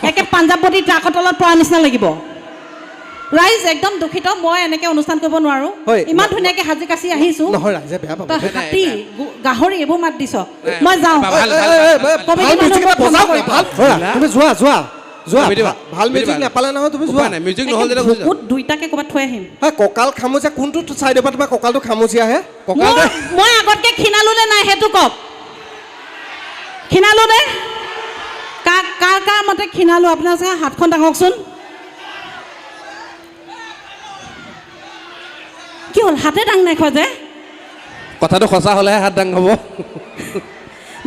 একে পাঞ্জাৱতী ট্ৰাকৰ তলত পৰা নিচিনা লাগিব ৰাইজ একদম দুখিত মই এনেকৈ অনুষ্ঠান কৰিব নোৱাৰোঁ ইমান ধুনীয়াকৈ সাজি কাচি আহিছোঁ নহয় ৰাইজে বেয়া পাব তই হাতী গাহৰি এইবোৰ মাত দিছ মই যাওঁ তুমি যোৱা যোৱা যোৱা ভাল মিউজিক নাপালে নহয় তুমি যোৱা মিউজিক নহ'ল দুইটাকে ক'ৰবাত থৈ আহিম কঁকাল খামুচা কোনটো চাইডৰ পৰা তোমাৰ কঁকালটো খামুচি আহে মই আগতকৈ ক্ষীণালো নে নাই সেইটো কওক ক্ষীণালো নে কাৰ কাৰ মতে ক্ষীণালো আপোনাৰ চাগে হাতখন দাঙকচোন কি হ'ল হাতে দাং নাই খোৱা যে কথাটো সঁচা হ'লেহে হাত দাং হ'ব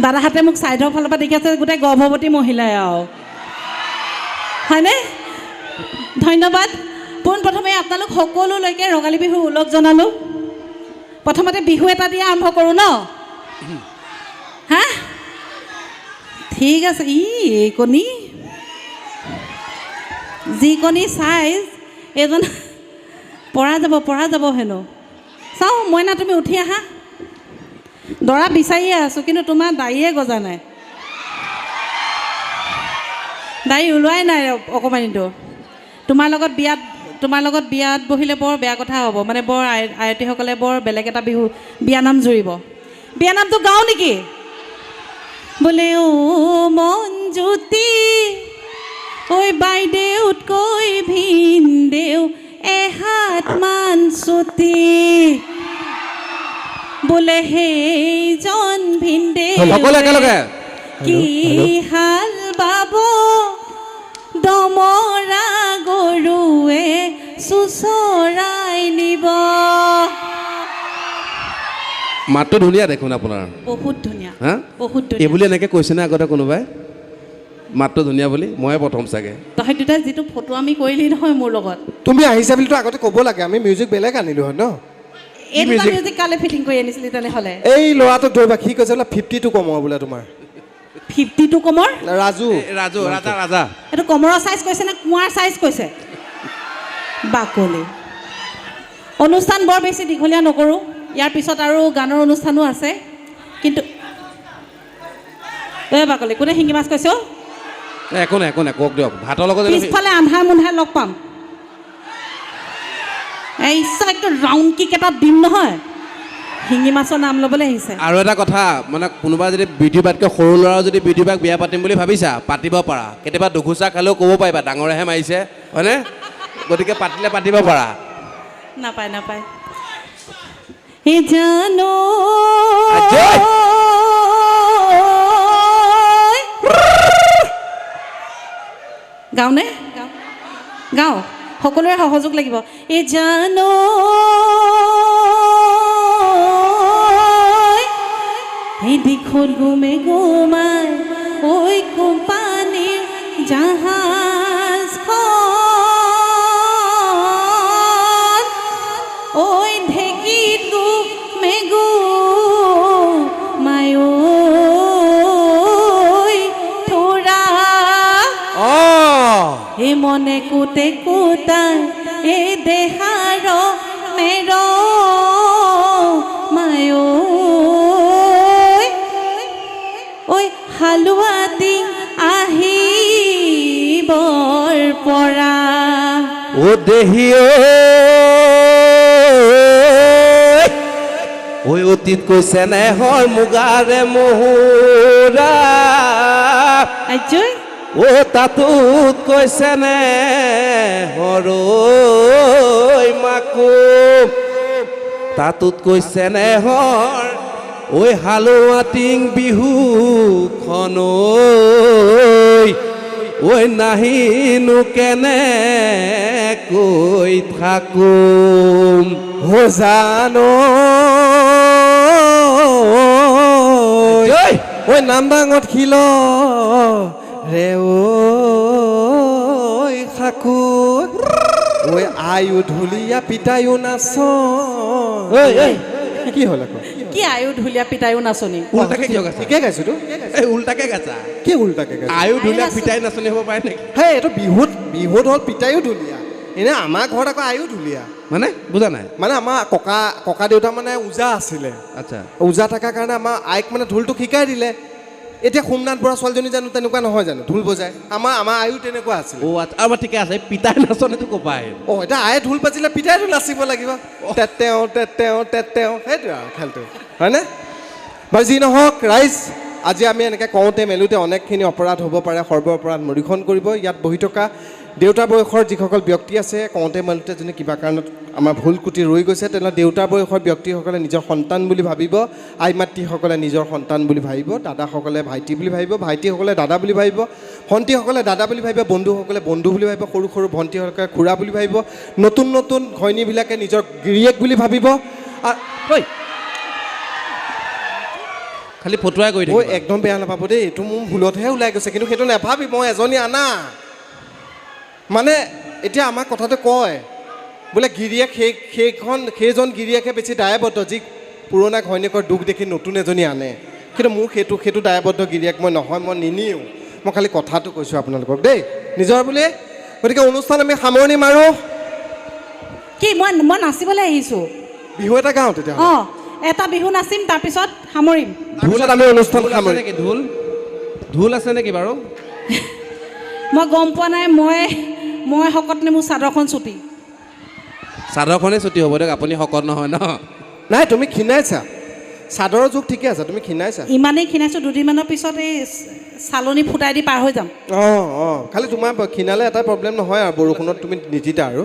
দাদাহাতে মোক চাইডৰ ফালৰ পৰা দেখি আছে গোটেই গৰ্ভৱতী মহিলাই আৰু হয়নে ধন্যবাদ পোনপ্ৰথমে আপোনালোক সকলোলৈকে ৰঙালী বিহুৰ ওলগ জনালোঁ প্ৰথমতে বিহু এটা দিয়ে আৰম্ভ কৰোঁ ন হা ঠিক আছে এই কণী যিকণী চাইজ এইজন পৰা যাব হেনো চাওঁ মইনা তুমি উঠি আহা দৰা বিচাৰিয়ে আছোঁ কিন্তু তোমাৰ দাড়িয়ে গজা নাই দাড়ি ওলোৱাই নাই অকণমানিটো তোমাৰ লগত বিয়াত বহিলে বৰ বেয়া কথা হ'ব মানে বৰ আয়তীসকলে বৰ বেলেগ এটা বিয়ানাম জুৰিব বিয়ানামটো গাওঁ নেকি বোলে অ' মনজ্যোতি ঐ বাইদেউতকৈ ভিনদেউ এহাত মান চুটি বোলে সেইজন ভিনদেউ কি হাল বাব দমৰা গৰুৱে চুচৰাই নিব মাতটো ধুনীয়া দেখোন আপোনাৰ বহুত ধুনীয়া হা বহুত এই ধুনীয়া বুলি এনেকৈ কৈছেনে আগতে কোনোবাই মাতটো ধুনীয়া বুলি ময়ে প্ৰথম চাগে তহঁত দুটাই যিটো ফটো আমি কৰিলি নহয় মোৰ লগত তুমি আহিছা বুলিতো আগতে ক'ব লাগে আমি মিউজিক বেলেগ আনিলো হয় ন এই দুটা মিউজিক কালে ফিটিং কৰি আনিছিলি তেনেহ'লে এই ল'ৰাটোক ধৰিবা সি কৈছে বোলে 52 কমৰ বোলে তোমাৰ 52 কমৰ ৰাজা এইটো কমৰৰ চাইজ কৈছে নে কুঁৱাৰ চাইজ কৈছে বাকলি অনুষ্ঠান বৰ বেছি দীঘলীয়া নকৰোঁ ইয়াৰ পিছত আৰু গানৰ অনুষ্ঠানো আছে কিন্তু বাকলি কোনে শিঙি মাছ কৈছে একো নাই কওক দিয়ক ভাতৰ লগত পিছফালে আন্ধাৰ মুন্ধাৰ লগ পাম এই একদম ৰাউণ্ড কিক এটা দিম নহয় শিঙি মাছৰ নাম ল'বলৈ আহিছে আৰু এটা কথা মানে কোনোবা যদি বিধুবাতকৈ সৰু ল'ৰাও যদি বিধুবাক বিয়া পাতিম বুলি ভাবিছা পাতিব পাৰা কেতিয়াবা দুখোচা খালেও ক'ব পাৰিবা ডাঙৰেহে মাৰিছে হয়নে গতিকে পাতিলে পাতিব পাৰা নাপায় জানো গাওঁনে গাওঁ সকলোৰে সহযোগ লাগিব এই জানো এই দীঘল গুমে গুমাই ঐ কোম্পানীৰ জাহাজখন ঐ ঢেঁকীত গুমে গুমাই থোৰা এই মনে কোতে কোতাই এই দেহাৰ মেৰ মায় ঐ হালোৱাতি আহিবৰ পৰা ও দেহি ঐ অতীত কৈছে নেহৰ মুগাৰে মহুৰা আজয় ও তাতুত কৈছে নে হৰৈ মাকো তাতুত কৈছে নে হৰ ঐ হালোৱাটিং বিহুখন ঐ নাহিনো কেনে কৈ থাকোঁ জানো ঐ নামদাঙত খিল ৰে ঐ খাকু ঐ আয়ু ঢুলীয়া পিতায়ো নাচ কি হ'ল আকৌ কি আয়ু ঢুলীয়া পিতায়ো নাচনি উল্টাকে কিয় গাইছা ঠিকে গাইছোতো উল্টাকে গাইছা কি উল্টাকে গাইছা আয়ু ঢুলীয়া পিতাই নাচনি হ'ব পাৰে নেকি হে এইটো বিহুত হ'ল পিতায়ো ঢুলীয়া এনে আমাৰ ঘৰত আকৌ আয়ু ঢুলীয়া মানে বুজা নাই মানে আমাৰ ককা দেউতা মানে ওজা আছিলে আচ্ছা ওজা থকাৰ কাৰণে আমাৰ আইক মানে ঢোলটো শিকাই দিলে এতিয়া সোমনাথ বৰা ছোৱালীজনী জানো তেনেকুৱা নহয় জানো ঢোল বজায় আমাৰ আয়ো তেনেকুৱা আছিল অ' আচ্ছা আৰু ঠিকে আছে পিতাই নাচনেতো কোপাই অঁ এতিয়া আয়ে ঢোল বাজিলে পিতাইতো নাচিব লাগিব তেওঁ সেইটোৱে আৰু খেলটো হয়নে বাৰু যি নহওক ৰাইজ আজি আমি এনেকৈ কওঁতে মেলোঁতে অনেকখিনি অপৰাধ হ'ব পাৰে সৰ্ব অপৰাধ মৰিখন কৰিব ইয়াত বহি থকা দেউতাৰ বয়সৰ যিসকল ব্যক্তি আছে কওঁতে মেলোঁতে যোনে কিবা কাৰণত আমাৰ ভুল কুটি ৰৈ গৈছে তেনেহ'লে দেউতাৰ বয়সৰ ব্যক্তিসকলে নিজৰ সন্তান বুলি ভাবিব আই মাতৃসকলে নিজৰ সন্তান বুলি ভাবিব দাদাসকলে ভাইটি বুলি ভাবিব ভাইটিসকলে দাদা বুলি ভাবিব ভণ্টিসকলে দাদা বুলি ভাবিব বন্ধুসকলে বন্ধু বুলি ভাবিব সৰু সৰু ভণ্টিসকলে খুৰা বুলি ভাবিব নতুন নতুন ঘৈণীবিলাকে নিজৰ গিৰিয়েক বুলি ভাবিব খালি ফটুৱাই কৰি ঐ থাকিব একদম বেয়া নাপাব দেই এইটো মোৰ ভুলতহে ওলাই গৈছে কিন্তু সেইটো নাভাবি মই এজনী আনা মানে এতিয়া আমাক কথাটো কয় বোলে গিৰিয়েক সেইজন গিৰিয়েকে বেছি দায়বদ্ধ যি পুৰণা ঘৈণীয়েকৰ দুখ দেখি নতুন এজনী আনে কিন্তু মোৰ সেইটো দায়বদ্ধ গিৰিয়েক মই নহয় মই নিনিও মই খালি কথাটো কৈছোঁ আপোনালোকক দেই নিজৰ বুলি গতিকে অনুষ্ঠান আমি সামৰণি মাৰোঁ কি মই নাচিবলৈ আহিছোঁ বিহু এটা গাওঁ তেতিয়াহ'লে অঁ এটা বিহু নাচিম তাৰপিছত সামৰিম তাৰপিছত আমি অনুষ্ঠান ঢোল আছে সামৰিম নেকি ঢোল আছে নেকি বাৰু মই গম পোৱা নাই মই শকত নে মোৰ চাদৰখন চুটি চাদৰখনেই ছুটি হ'ব দিয়ক আপুনি শকত নহয় ন নাই তুমি ক্ষীণাইছা চাদৰৰ জোখ ঠিকে আছে তুমি ক্ষীণাইছা ইমানেই ক্ষীণাইছোঁ দুদিনমানৰ পিছত এই চালনী ফুটাই দি পাৰ হৈ যাম অঁ খালি তোমাৰ ক্ষীণালে এটা প্ৰব্লেম নহয় আৰু বৰষুণত তুমি নিজিতা আৰু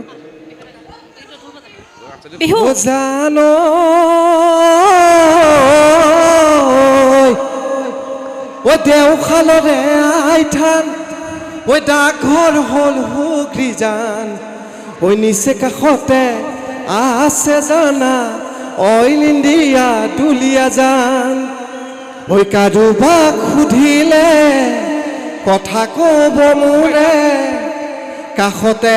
বিহু জানো ঐ দেওশালৰে আইথান ঐ ডাকঘৰ হ'ল সুগ্ৰীজান ঐ নিচে কাষতে আছে জানা অইল ইণ্ডিয়া দুলীয়া জান ঐ কাৰোবাক সুধিলে কথা ক'ব মোৰে কাষতে